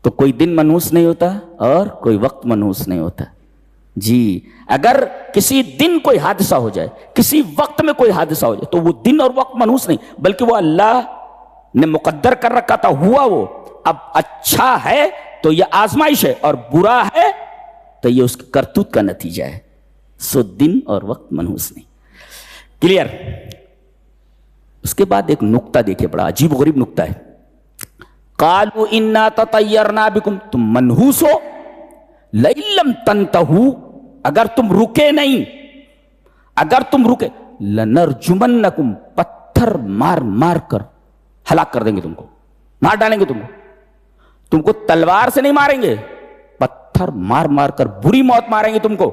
تو کوئی دن منحوس نہیں ہوتا اور کوئی وقت منحوس نہیں ہوتا جی. اگر کسی دن کوئی حادثہ ہو جائے, کسی وقت میں کوئی حادثہ ہو جائے, تو وہ دن اور وقت منحوس نہیں, بلکہ وہ اللہ نے مقدر کر رکھا تھا, ہوا وہ. اب اچھا ہے تو یہ آزمائش ہے, اور برا ہے تو یہ اس کی کرتوت کا نتیجہ ہے. سو دن اور وقت منحوس نہیں. کلیئر. اس کے بعد ایک نقطہ دیکھیں, بڑا عجیب و غریب نقطہ ہے. قالوا انا تطیرنا بکم, تم منحوس ہو. لئن لم تنتہوا, اگر تم رکے نہیں, اگر تم رکے, لنرجمنکم, پتھر مار مار کر ہلاک کر دیں گے تم کو, مار ڈالیں گے تم کو تلوار سے نہیں ماریں گے, پتھر مار مار کر بری موت ماریں گے تم کو.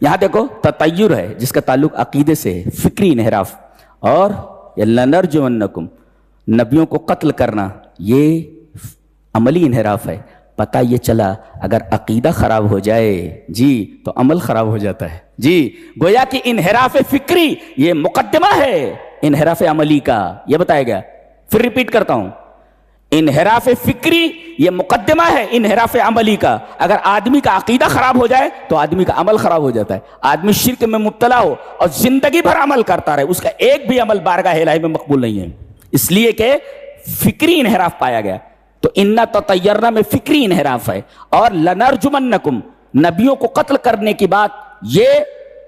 یہاں دیکھو تطیر ہے جس کا تعلق عقیدے سے ہے, فکری انحراف, اور لنرجمنکم, نبیوں کو قتل کرنا, یہ عملی انحراف ہے. پتہ یہ چلا اگر عقیدہ خراب ہو جائے جی تو عمل خراب ہو جاتا ہے جی. گویا کہ انحراف فکری یہ مقدمہ ہے انحراف عملی کا, یہ بتایا گیا. پھر ریپیٹ کرتا ہوں, انحراف فکری یہ مقدمہ ہے انحراف عملی کا. اگر آدمی کا عقیدہ خراب ہو جائے تو آدمی کا عمل خراب ہو جاتا ہے. آدمی شرک میں مبتلا ہو اور زندگی بھر عمل کرتا رہے, اس کا ایک بھی عمل بارگاہ الہی میں مقبول نہیں ہے, اس لیے کہ فکری انحراف پایا گیا. تو انا تطیرنا میں فکری انحراف ہے, اور لنرجمنکم, نبیوں کو قتل کرنے کی بات, یہ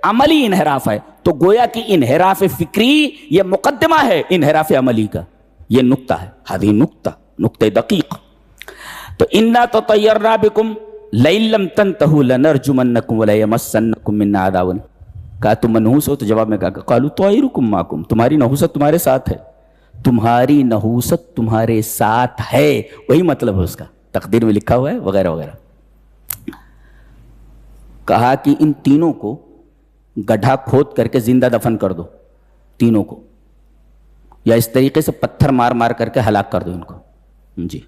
عملی انحراف ہے. تو گویا کہ انحراف فکری یہ مقدمہ ہے انحراف عملی کا. یہ نقطہ ہے, ہذہ نقطہ دقیق. تو انا تطیرنا بکم لئن لم تنتہوا لنرجمنکم ولیمسنکم منا عذاب. کہا تم منحوس ہو, تو جواب میں کہا قالوا طائرکم معکم, تمہاری نحوست تمہارے ساتھ ہے, تمہاری نحوست تمہارے ساتھ ہے, وہی مطلب ہے اس کا, تقدیر میں لکھا ہوا ہے وغیرہ وغیرہ. کہا کہ ان تینوں کو گڈھا کھود کر کے زندہ دفن کر دو, تینوں کو, یا اس طریقے سے پتھر مار مار کر کے ہلاک کر دو ان کو جی.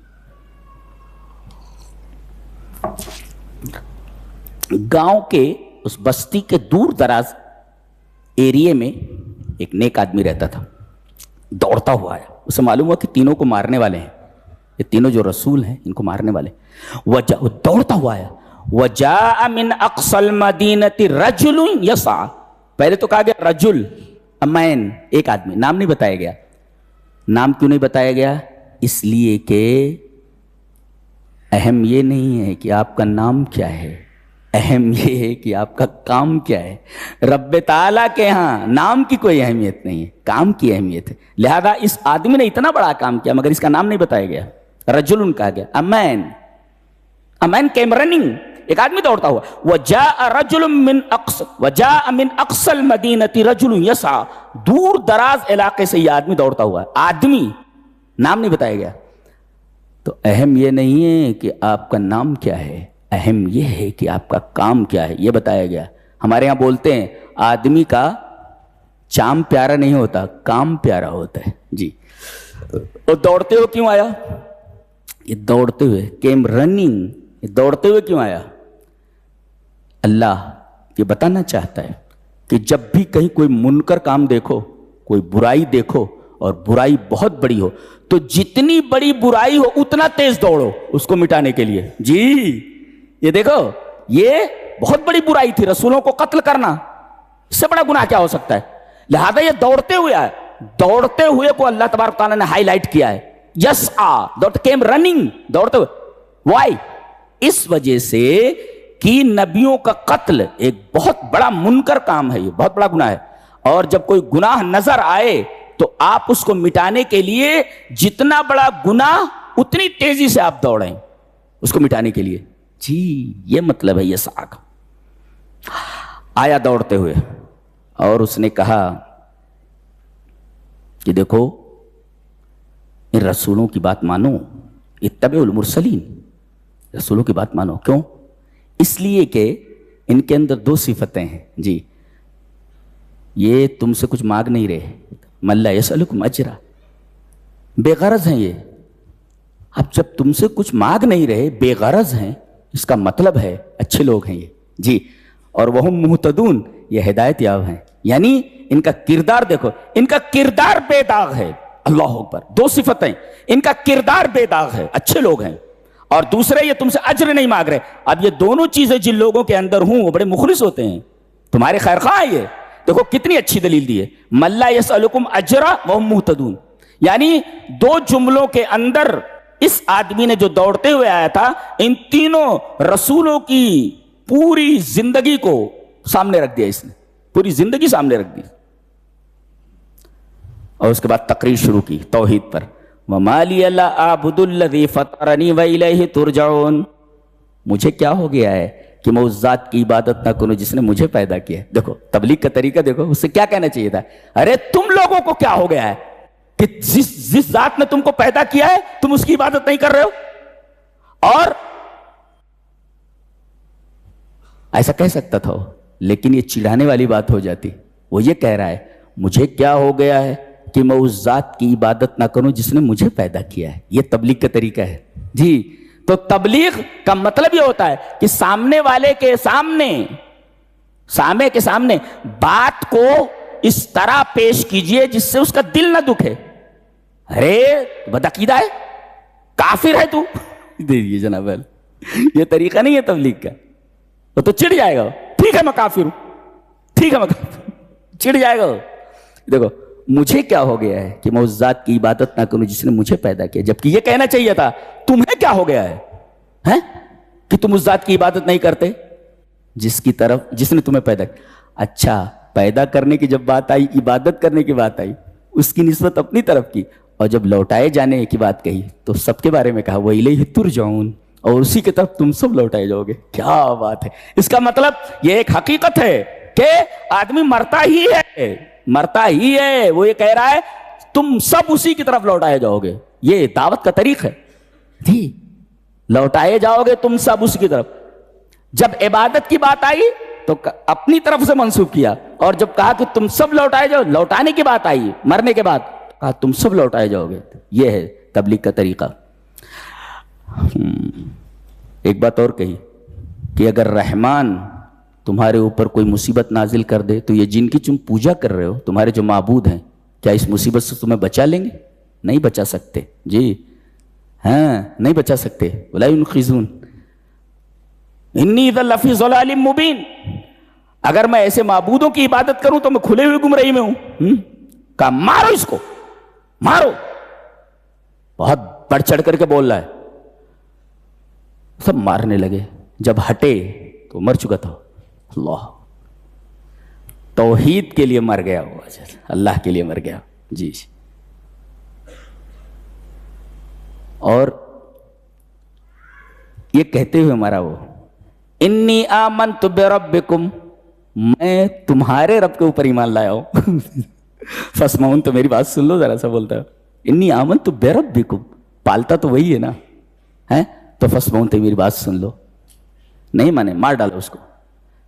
گاؤں کے اس بستی کے دور دراز ایریے میں ایک نیک آدمی رہتا تھا, دوڑتا ہوا آیا. اسے معلوم ہوا کہ تینوں کو مارنے والے ہیں, یہ تینوں جو رسول ہیں ان کو مارنے والے. وہ دوڑتا ہوا آیا. وجاء من اقصى المدینة رجل یسعى, پہلے تو کہا گیا رجل, امین, ایک آدمی, نام نہیں بتایا گیا. نام کیوں نہیں بتایا گیا؟ اس لیے کہ اہم یہ نہیں ہے کہ آپ کا نام کیا ہے, اہم یہ ہے کہ آپ کا کام کیا ہے. رب تعالیٰ کے ہاں نام کی کوئی اہمیت نہیں ہے, کام کی اہمیت ہے. لہذا اس آدمی نے اتنا بڑا کام کیا مگر اس کا نام نہیں بتایا گیا. رجل کہا گیا. امین, امین کیم رننگ, ایک آدمی دوڑتا ہوا. وجاء رجل من اقصى المدینة رجل یسعى, دور دراز علاقے سے یہ آدمی دوڑتا ہوا ہے. آدمی, نام نہیں بتایا گیا. تو اہم یہ نہیں ہے کہ آپ کا نام کیا ہے, اہم یہ ہے کہ آپ کا کام کیا ہے, یہ بتایا گیا. ہمارے ہاں بولتے ہیں آدمی کا چام پیارا نہیں ہوتا, کام پیارا ہوتا ہے جی. اور دوڑتے ہوئے کیوں آیا؟ یہ دوڑتے ہوئے, کیم رننگ, یہ دوڑتے ہوئے کیوں آیا؟ اللہ یہ بتانا چاہتا ہے کہ جب بھی کہیں کوئی منکر کام دیکھو, کوئی برائی دیکھو, اور برائی بہت بڑی ہو, تو جتنی بڑی برائی ہو اتنا تیز دوڑو اس کو مٹانے کے لیے جی. یہ دیکھو, یہ بہت بڑی برائی تھی, رسولوں کو قتل کرنا, اس سے بڑا گناہ کیا ہو سکتا ہے. لہذا یہ دوڑتے ہوئے آئے, دوڑتے ہوئے کو اللہ تبارک تعالیٰ نے ہائی لائٹ کیا ہے. یس کیم رننگ, دوڑتے ہوئے. وائی؟ اس وجہ سے کہ نبیوں کا قتل ایک بہت بڑا منکر کام ہے, یہ بہت بڑا گناہ ہے. اور جب کوئی گناہ نظر آئے تو آپ اس کو مٹانے کے لیے جتنا بڑا گناہ اتنی تیزی سے آپ دوڑیں اس کو مٹانے کے لیے جی. یہ مطلب ہے. یہ ساکھ آیا دوڑتے ہوئے اور اس نے کہا کہ دیکھو ان رسولوں کی بات مانو, اتبعوا المرسلین, رسولوں کی بات مانو. کیوں؟ اس لیے کہ ان کے اندر دو صفتیں ہیں جی. یہ تم سے کچھ مانگ نہیں رہے, من لا یسألکم اجرا, بے غرض ہیں یہ. اب جب تم سے کچھ مانگ نہیں رہے, بے غرض ہیں, اس کا مطلب ہے اچھے لوگ ہیں یہ جی. اور وہم مہتدون, یہ ہدایت یاب ہیں. یعنی ان کا کردار دیکھو, ان کا کردار بے داغ ہے. اللہ اکبر, دو صفتیں, ان کا کردار بے داغ ہے, اچھے لوگ ہیں. اور دوسرے یہ تم سے اجر نہیں مانگ رہے. اب یہ دونوں چیزیں جن لوگوں کے اندر ہوں وہ بڑے مخلص ہوتے ہیں, تمہارے خیر خواہ ہیں. یہ دیکھو کتنی اچھی دلیل دی ہے, من لا یسألکم اجرا وہم مہتدون. یعنی دو جملوں کے اندر اس آدمی نے جو دوڑتے ہوئے آیا تھا, ان تینوں رسولوں کی پوری زندگی کو سامنے رکھ دیا, اس نے پوری زندگی سامنے رکھ دی. اور اس کے بعد تقریر شروع کی توحید پر. وَمَا لِيَ لَا أَعْبُدُ الَّذِي فَطَرَنِي وَإِلَيْهِ تُرْجَعُونَ. مجھے کیا ہو گیا ہے کہ میں اس ذات کی عبادت نہ کروں جس نے مجھے پیدا کیا ہے. دیکھو تبلیغ کا طریقہ دیکھو, اس سے کیا کہنا چاہیے تھا, ارے تم لوگوں کو کیا ہو گیا ہے کہ جس ذات نے تم کو پیدا کیا ہے تم اس کی عبادت نہیں کر رہے ہو. اور ایسا کہہ سکتا تھا وہ, لیکن یہ چڑھانے والی بات ہو جاتی. وہ یہ کہہ رہا ہے مجھے کیا ہو گیا ہے کہ میں اس ذات کی عبادت نہ کروں جس نے مجھے پیدا کیا ہے. یہ تبلیغ کا طریقہ ہے جی. تو تبلیغ کا مطلب یہ ہوتا ہے کہ سامنے والے کے سامنے بات کو اس طرح پیش کیجئے جس سے اس کا دل نہ دکھے. ارے بدعقیدہ ہے, کافر ہے تو, دیکھیے جناب یہ طریقہ نہیں ہے تبلیغ کا. وہ تو چڑ جائے گا, ٹھیک ہے میں کافر ہوں, ٹھیک ہے میں کافر ہوں, چڑ جائے گا. دیکھو مجھے کیا ہو گیا ہے کہ میں اس ذات کی عبادت نہ کروں جس نے مجھے پیدا کیا, جبکہ یہ کہنا چاہیے تھا تمہیں کیا ہو گیا ہے کہ تم اس ذات کی عبادت نہیں کرتے جس نے تمہیں پیدا کیا. اچھا پیدا کرنے کی جب بات آئی, عبادت کرنے کی بات آئی, اس کی نسبت اپنی طرف کی, اور جب لوٹائے جانے کی بات کہی تو سب کے بارے میں کہا وَإِلَيْهِ تُرْجَعُونَ, اور اسی کی طرف تم سب لوٹائے جاؤ گے. کیا بات ہے. اس کا مطلب یہ ایک حقیقت ہے کہ آدمی مرتا ہی ہے. وہ یہ کہہ رہا ہے تم سب اسی کی طرف لوٹائے جاؤ گے. یہ دعوت کا طریق ہے جی, لوٹائے جاؤ گے تم سب اس کی طرف. جب عبادت کی بات آئی تو اپنی طرف سے منسوب کیا, اور جب کہا کہ تم سب لوٹائے جاؤ, لوٹانے کی بات آئی مرنے کے بعد, کہا تم سب لوٹائے جاؤ گے. یہ ہے تبلیغ کا طریقہ. ایک بات اور کہی کہ اگر رحمان تمہارے اوپر کوئی مصیبت نازل کر دے تو یہ جن کی تم پوجا کر رہے ہو, تمہارے جو معبود ہیں, کیا اس مصیبت سے تمہیں بچا لیں گے؟ نہیں بچا سکتے جی, ہاں نہیں بچا سکتے. وَلَا يُنْقِذُونَ إِنِّي إِذًا لَفِي ضَلَالٍ مُبِينٍ. اگر میں ایسے معبودوں کی عبادت کروں تو میں کھلے ہوئے گمراہی میں ہوں. کہا مارو اس کو, مارو. بہت بڑھ چڑھ کر کے بول رہا ہے. سب مارنے لگے. جب ہٹے تو مر چکا تھا. اللہ توحید کے لیے مر گیا وہ, اللہ کے لیے مر گیا جی. اور یہ کہتے ہوئے مارا وہ, انی آمنت بربکم, میں تمہارے رب کے اوپر ایمان لایا ہوں. فاسمعون, تو میری بات سن لو ذرا سا. بولتا ہے انی آمنت بربکم, پالتا تو وہی ہے نا, تو فاسمعون تو میری بات سن لو. نہیں مانے, مار ڈالو اس کو.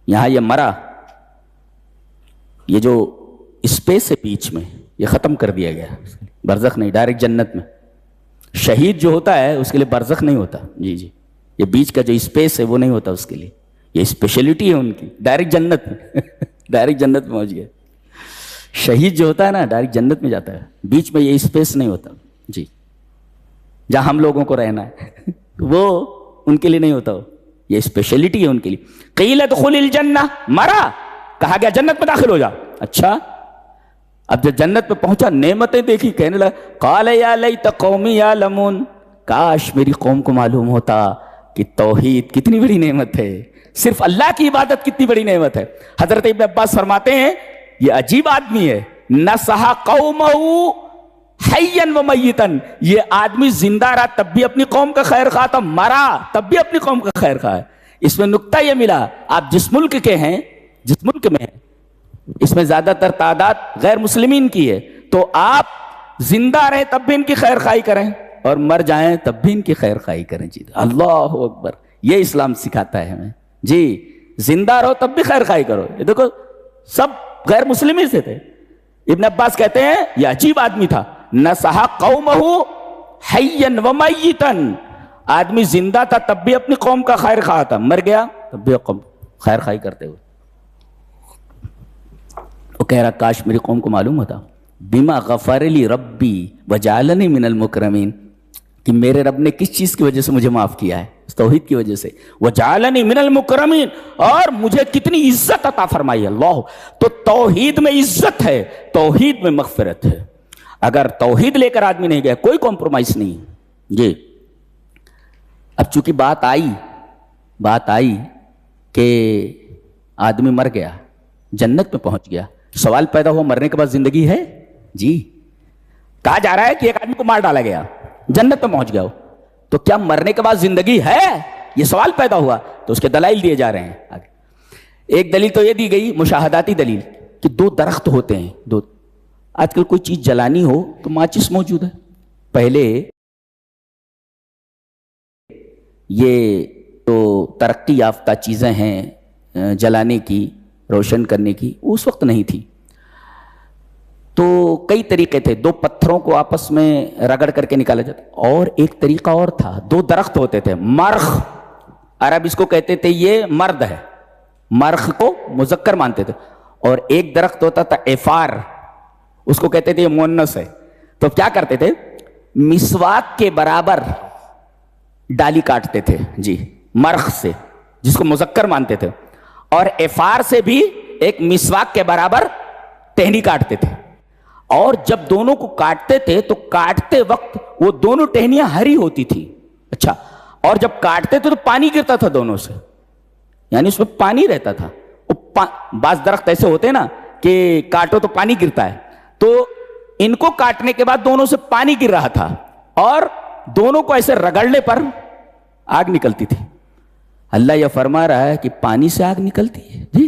یہاں یہ مرا, یہ جو اسپیس ہے بیچ میں یہ ختم کر دیا گیا. برزخ نہیں, ڈائریکٹ جنت میں. شہید جو ہوتا ہے اس کے لیے برزخ نہیں ہوتا جی. یہ بیچ کا جو اسپیس ہے وہ نہیں ہوتا اس کے لیے. یہ اسپیشلٹی ہے ان کی, ڈائریکٹ جنت میں. ڈائریکٹ جنت میں پہنچ گیا. شہید جو ہوتا ہے نا ڈائریکٹ جنت میں جاتا ہے. بیچ میں یہ اسپیس نہیں ہوتا جی, جہاں ہم لوگوں کو رہنا ہے وہ ان کے لیے نہیں ہوتا. یہ اسپیشلٹی ہے ان کے لیے. قیل ادخل الجنہ, مرا, کہا گیا جنت میں داخل ہو جا. اچھا, اب جب جنت میں پہنچا نعمتیں دیکھی, کہنے لگا قال یا لیت قومی یعلمون, کاش میری قوم کو معلوم ہوتا کہ توحید کتنی بڑی نعمت ہے, صرف اللہ کی عبادت کتنی بڑی نعمت ہے. حضرت ابن عباس فرماتے ہیں یہ عجیب آدمی ہے, نصح قومہ حیاً و میتاً. یہ آدمی زندہ رہا تب بھی اپنی قوم کا خیر خواہ تھا, مرا تب بھی اپنی قوم کا خیر خواہ ہے. اس میں نکتہ یہ ملا, آپ جس ملک کے ہیں, جس ملک میں ہیں, اس میں زیادہ تر تعداد غیر مسلمین کی ہے, تو آپ زندہ رہیں تب بھی ان کی خیر خواہی کریں, اور مر جائیں تب بھی ان کی خیر خواہی کریں جی. اللہ اکبر, یہ اسلام سکھاتا ہے ہمیں جی. زندہ رہو تب بھی خیر خواہی کرو. یہ دیکھو سب غیر مسلم ہی سے تھے. ابن عباس کہتے ہیں یہ عجیب آدمی تھا, نصح قومہ حیاً و میتاً. آدمی زندہ تھا تب بھی اپنی قوم کا خیر خواہ تھا, مر گیا تب بھی قوم خیر خواہی کرتے ہوئے. وہ کہہ رہا کاش میری قوم کو معلوم ہوتا, بما غفر لی ربی وجعلنی من المکرمین, کہ میرے رب نے کس چیز کی وجہ سے مجھے معاف کیا ہے؟ اس توحید کی وجہ سے. وجعلنی من المکرمین، اور مجھے کتنی عزت عطا فرمائی. اللہ، تو توحید میں عزت ہے، توحید میں مغفرت ہے. اگر توحید لے کر آدمی نہیں گیا، کوئی کمپرومائز نہیں. جی اب چونکہ بات آئی کہ آدمی مر گیا، جنت میں پہنچ گیا، سوال پیدا ہوا مرنے کے بعد زندگی ہے؟ جی کہا جا رہا ہے کہ ایک آدمی کو مار ڈالا گیا، جنت میں پہنچ گیا ہو، تو کیا مرنے کے بعد زندگی ہے؟ یہ سوال پیدا ہوا. تو اس کے دلائل دیے جا رہے ہیں آگے. ایک دلیل تو یہ دی گئی مشاہداتی دلیل کہ دو درخت ہوتے ہیں. دو، آج کل کوئی چیز جلانی ہو تو ماچس موجود ہے. پہلے یہ تو ترقی یافتہ چیزیں ہیں جلانے کی، روشن کرنے کی، اس وقت نہیں تھی. تو کئی طریقے تھے. دو پتھروں کو آپس میں رگڑ کر کے نکالا جاتا. اور ایک طریقہ اور تھا، دو درخت ہوتے تھے، مرخ، عرب اس کو کہتے تھے یہ مرد ہے، مرخ کو مذکر مانتے تھے. اور ایک درخت ہوتا تھا عفار، اس کو کہتے تھے یہ مؤنث ہے. تو کیا کرتے تھے؟ مسواک کے برابر ڈالی کاٹتے تھے جی مرخ سے، جس کو مذکر مانتے تھے، اور عفار سے بھی ایک مسواک کے برابر ٹہنی کاٹتے تھے. اور جب دونوں کو کاٹتے تھے تو کاٹتے وقت وہ دونوں ٹہنیاں ہری ہوتی تھی. اچھا، اور جب کاٹتے تھے تو پانی گرتا تھا دونوں سے، یعنی اس میں پانی رہتا تھا. بعض درخت ایسے ہوتے ہیں نا کہ کاٹو تو پانی گرتا ہے، تو ان کو کاٹنے کے بعد دونوں سے پانی گر رہا تھا، اور دونوں کو ایسے رگڑنے پر آگ نکلتی تھی. اللہ یہ فرما رہا ہے کہ پانی سے آگ نکلتی ہے جی.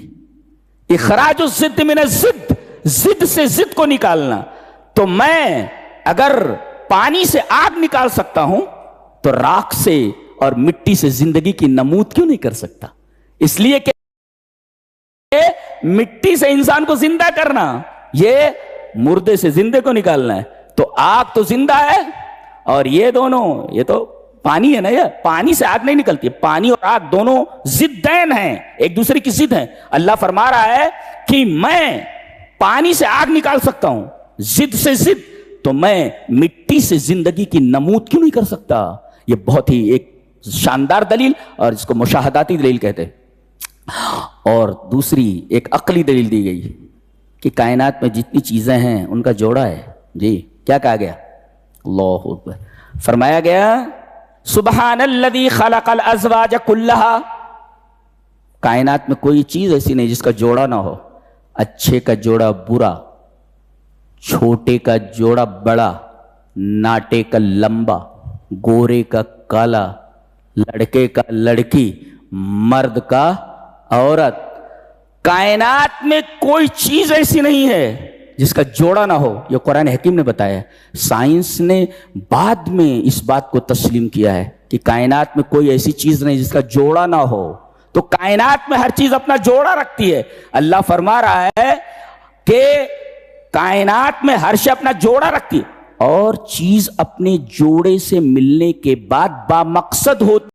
اخراج الزد من الزد، زد سے زد کو نکالنا. تو میں اگر پانی سے آگ نکال سکتا ہوں تو راکھ سے اور مٹی سے زندگی کی نمود کیوں نہیں کر سکتا؟ اس لیے کہ مٹی سے انسان کو زندہ کرنا، یہ مردے سے زندے کو نکالنا ہے. تو آگ تو زندہ ہے، اور یہ دونوں، یہ تو پانی ہے نا، یہ پانی سے آگ نہیں نکلتی. پانی اور آگ دونوں ضدین ہیں، ایک دوسرے کی ضد ہیں. اللہ فرما رہا ہے کہ میں پانی سے آگ نکال سکتا ہوں، ضد سے ضد، تو میں مٹی سے زندگی کی نمود کیوں نہیں کر سکتا؟ یہ بہت ہی ایک شاندار دلیل، اور اس کو مشاہداتی دلیل کہتے ہیں. اور دوسری ایک عقلی دلیل دی گئی کہ کائنات میں جتنی چیزیں ہیں ان کا جوڑا ہے. جی کیا کہا گیا؟ اللہ اکبر. فرمایا گیا سبحان الذی خلق الازواج کلھا، کائنات میں کوئی چیز ایسی نہیں جس کا جوڑا نہ ہو. اچھے کا جوڑا برا، چھوٹے کا جوڑا بڑا، ناٹے کا لمبا، گورے کا کالا، لڑکے کا لڑکی، مرد کا عورت. کائنات میں کوئی چیز ایسی نہیں ہے جس کا جوڑا نہ ہو. یہ قرآن حکیم نے بتایا. سائنس نے بعد میں اس بات کو تسلیم کیا ہے کہ کائنات میں کوئی ایسی چیز نہیں جس کا جوڑا نہ ہو. تو کائنات میں ہر چیز اپنا جوڑا رکھتی ہے. اللہ فرما رہا ہے کہ کائنات میں ہر شے اپنا جوڑا رکھتی ہے، اور چیز اپنے جوڑے سے ملنے کے بعد با مقصد ہوتی